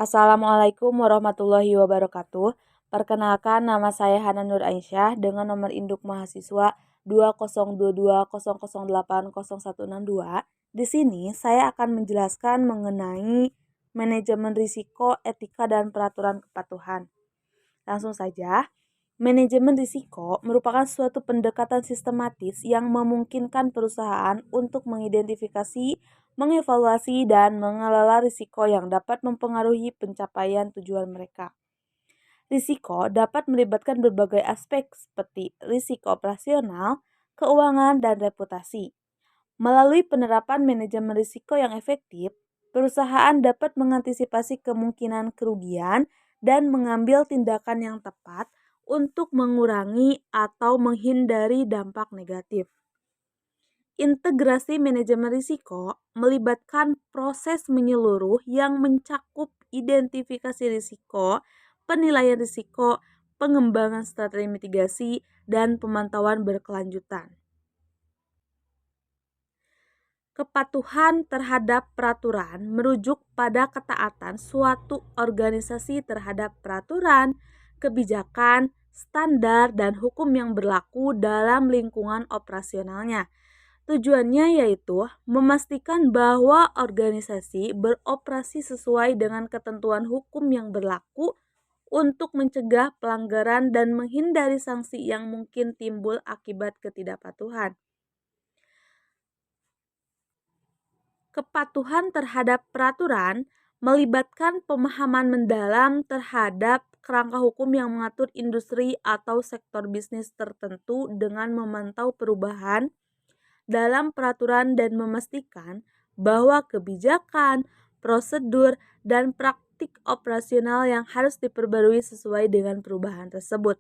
Assalamualaikum warahmatullahi wabarakatuh. Perkenalkan, nama saya Hana Nur Aisyah dengan nomor induk mahasiswa 20220080162. Di sini saya akan menjelaskan mengenai manajemen risiko, etika, dan peraturan kepatuhan. Langsung saja, manajemen risiko merupakan suatu pendekatan sistematis yang memungkinkan perusahaan untuk mengidentifikasi, mengevaluasi, dan mengelola risiko yang dapat mempengaruhi pencapaian tujuan mereka. Risiko dapat melibatkan berbagai aspek seperti risiko operasional, keuangan, dan reputasi. Melalui penerapan manajemen risiko yang efektif, perusahaan dapat mengantisipasi kemungkinan kerugian dan mengambil tindakan yang tepat untuk mengurangi atau menghindari dampak negatif. Integrasi manajemen risiko melibatkan proses menyeluruh yang mencakup identifikasi risiko, penilaian risiko, pengembangan strategi mitigasi, dan pemantauan berkelanjutan. Kepatuhan terhadap peraturan merujuk pada ketaatan suatu organisasi terhadap peraturan, kebijakan, standar, dan hukum yang berlaku dalam lingkungan operasionalnya. Tujuannya yaitu memastikan bahwa organisasi beroperasi sesuai dengan ketentuan hukum yang berlaku untuk mencegah pelanggaran dan menghindari sanksi yang mungkin timbul akibat ketidakpatuhan. Kepatuhan terhadap peraturan melibatkan pemahaman mendalam terhadap kerangka hukum yang mengatur industri atau sektor bisnis tertentu dengan memantau perubahan dalam peraturan dan memastikan bahwa kebijakan, prosedur, dan praktik operasional yang harus diperbarui sesuai dengan perubahan tersebut.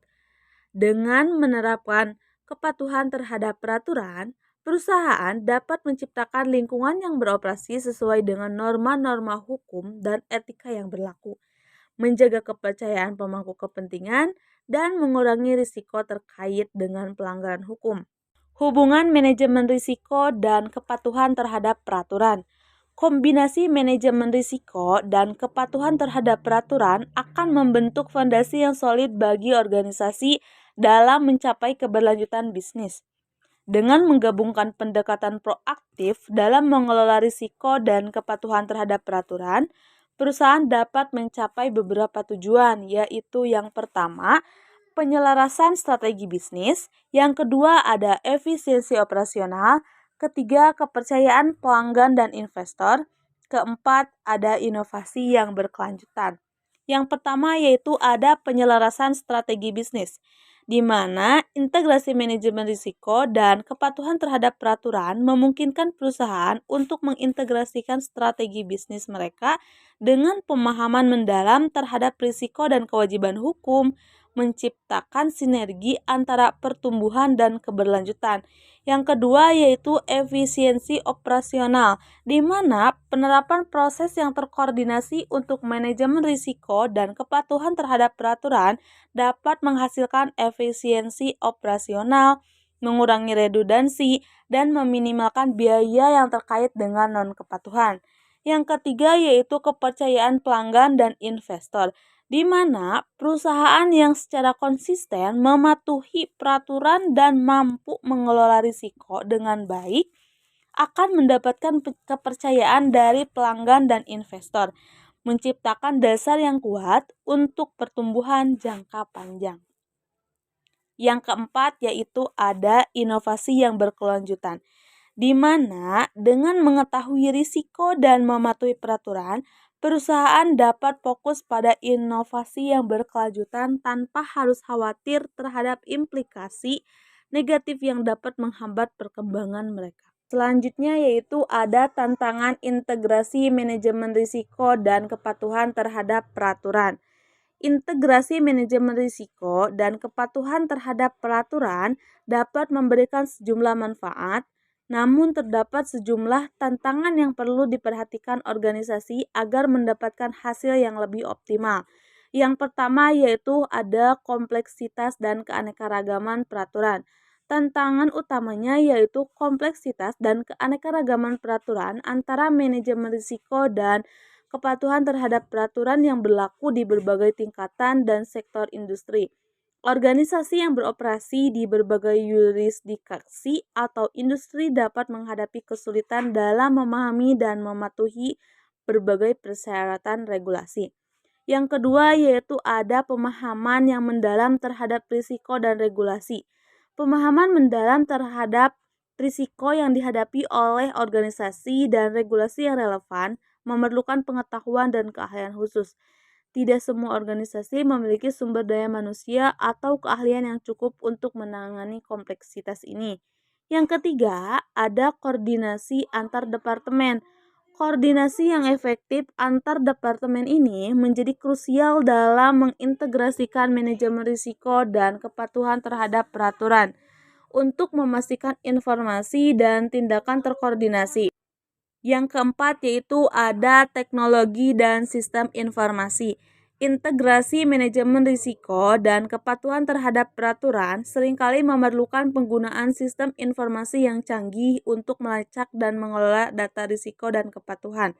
Dengan menerapkan kepatuhan terhadap peraturan, perusahaan dapat menciptakan lingkungan yang beroperasi sesuai dengan norma-norma hukum dan etika yang berlaku, menjaga kepercayaan pemangku kepentingan, dan mengurangi risiko terkait dengan pelanggaran hukum. Hubungan manajemen risiko dan kepatuhan terhadap peraturan. Kombinasi manajemen risiko dan kepatuhan terhadap peraturan akan membentuk fondasi yang solid bagi organisasi dalam mencapai keberlanjutan bisnis. Dengan menggabungkan pendekatan proaktif dalam mengelola risiko dan kepatuhan terhadap peraturan, perusahaan dapat mencapai beberapa tujuan, yaitu yang pertama, penyelarasan strategi bisnis, yang kedua ada efisiensi operasional, ketiga kepercayaan pelanggan dan investor, keempat ada inovasi yang berkelanjutan. Yang pertama yaitu ada penyelarasan strategi bisnis, di mana integrasi manajemen risiko dan kepatuhan terhadap peraturan memungkinkan perusahaan untuk mengintegrasikan strategi bisnis mereka dengan pemahaman mendalam terhadap risiko dan kewajiban hukum, menciptakan sinergi antara pertumbuhan dan keberlanjutan. Yang kedua yaitu efisiensi operasional, di mana penerapan proses yang terkoordinasi untuk manajemen risiko dan kepatuhan terhadap peraturan dapat menghasilkan efisiensi operasional, mengurangi redundansi, dan meminimalkan biaya yang terkait dengan non-kepatuhan. Yang ketiga yaitu kepercayaan pelanggan dan investor, di mana perusahaan yang secara konsisten mematuhi peraturan dan mampu mengelola risiko dengan baik akan mendapatkan kepercayaan dari pelanggan dan investor, menciptakan dasar yang kuat untuk pertumbuhan jangka panjang. Yang keempat yaitu ada inovasi yang berkelanjutan, di mana dengan mengetahui risiko dan mematuhi peraturan, perusahaan dapat fokus pada inovasi yang berkelanjutan tanpa harus khawatir terhadap implikasi negatif yang dapat menghambat perkembangan mereka. Selanjutnya yaitu ada tantangan integrasi manajemen risiko dan kepatuhan terhadap peraturan. Integrasi manajemen risiko dan kepatuhan terhadap peraturan dapat memberikan sejumlah manfaat, namun terdapat sejumlah tantangan yang perlu diperhatikan organisasi agar mendapatkan hasil yang lebih optimal. Yang pertama yaitu ada kompleksitas dan keanekaragaman peraturan. Tantangan utamanya yaitu kompleksitas dan keanekaragaman peraturan antara manajemen risiko dan kepatuhan terhadap peraturan yang berlaku di berbagai tingkatan dan sektor industri. Organisasi yang beroperasi di berbagai yurisdiksi atau industri dapat menghadapi kesulitan dalam memahami dan mematuhi berbagai persyaratan regulasi. Yang kedua yaitu ada pemahaman yang mendalam terhadap risiko dan regulasi. Pemahaman mendalam terhadap risiko yang dihadapi oleh organisasi dan regulasi yang relevan memerlukan pengetahuan dan keahlian khusus. Tidak semua organisasi memiliki sumber daya manusia atau keahlian yang cukup untuk menangani kompleksitas ini. Yang ketiga, ada koordinasi antar departemen. Koordinasi yang efektif antar departemen ini menjadi krusial dalam mengintegrasikan manajemen risiko dan kepatuhan terhadap peraturan untuk memastikan informasi dan tindakan terkoordinasi. Yang keempat yaitu ada teknologi dan sistem informasi. Integrasi manajemen risiko dan kepatuhan terhadap peraturan seringkali memerlukan penggunaan sistem informasi yang canggih untuk melacak dan mengelola data risiko dan kepatuhan.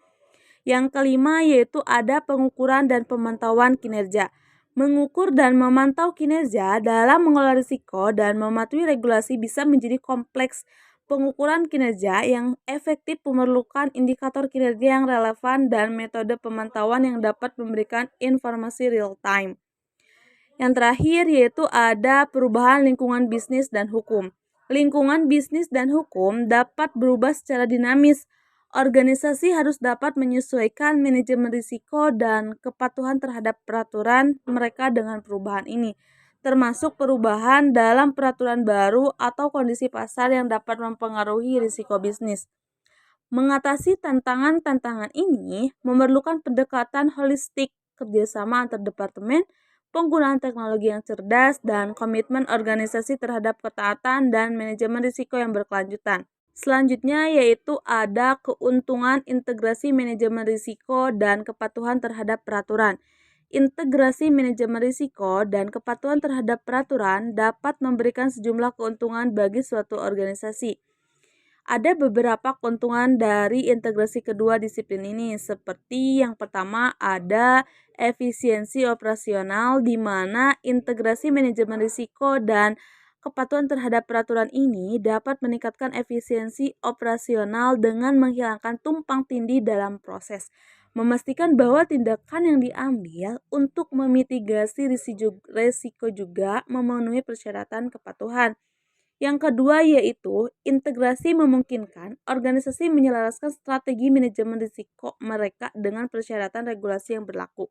Yang kelima yaitu ada pengukuran dan pemantauan kinerja. Mengukur dan memantau kinerja dalam mengelola risiko dan mematuhi regulasi bisa menjadi kompleks. Pengukuran kinerja yang efektif memerlukan indikator kinerja yang relevan dan metode pemantauan yang dapat memberikan informasi real time. Yang terakhir yaitu ada perubahan lingkungan bisnis dan hukum. Lingkungan bisnis dan hukum dapat berubah secara dinamis. Organisasi harus dapat menyesuaikan manajemen risiko dan kepatuhan terhadap peraturan mereka dengan perubahan ini, termasuk perubahan dalam peraturan baru atau kondisi pasar yang dapat mempengaruhi risiko bisnis. Mengatasi tantangan-tantangan ini memerlukan pendekatan holistik, kerjasama antar departemen, penggunaan teknologi yang cerdas, dan komitmen organisasi terhadap ketaatan dan manajemen risiko yang berkelanjutan. Selanjutnya yaitu ada keuntungan integrasi manajemen risiko dan kepatuhan terhadap peraturan. Integrasi manajemen risiko dan kepatuhan terhadap peraturan dapat memberikan sejumlah keuntungan bagi suatu organisasi. Ada beberapa keuntungan dari integrasi kedua disiplin ini, seperti yang pertama ada efisiensi operasional di mana integrasi manajemen risiko dan kepatuhan terhadap peraturan ini dapat meningkatkan efisiensi operasional dengan menghilangkan tumpang tindih dalam proses, memastikan bahwa tindakan yang diambil untuk memitigasi risiko juga memenuhi persyaratan kepatuhan. Yang kedua yaitu integrasi memungkinkan organisasi menyelaraskan strategi manajemen risiko mereka dengan persyaratan regulasi yang berlaku.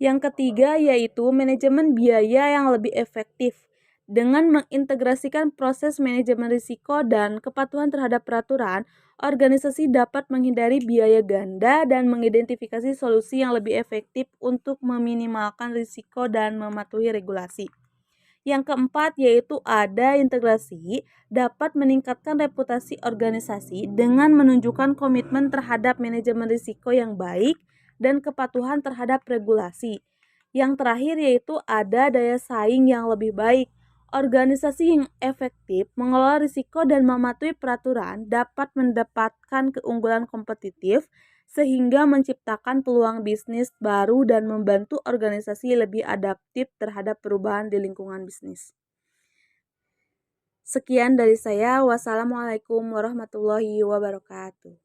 Yang ketiga yaitu manajemen biaya yang lebih efektif. Dengan mengintegrasikan proses manajemen risiko dan kepatuhan terhadap peraturan, organisasi dapat menghindari biaya ganda dan mengidentifikasi solusi yang lebih efektif untuk meminimalkan risiko dan mematuhi regulasi. Yang keempat yaitu ada integrasi dapat meningkatkan reputasi organisasi dengan menunjukkan komitmen terhadap manajemen risiko yang baik dan kepatuhan terhadap regulasi. Yang terakhir yaitu ada daya saing yang lebih baik. Organisasi yang efektif mengelola risiko dan mematuhi peraturan dapat mendapatkan keunggulan kompetitif sehingga menciptakan peluang bisnis baru dan membantu organisasi lebih adaptif terhadap perubahan di lingkungan bisnis. Sekian dari saya. Wassalamualaikum warahmatullahi wabarakatuh.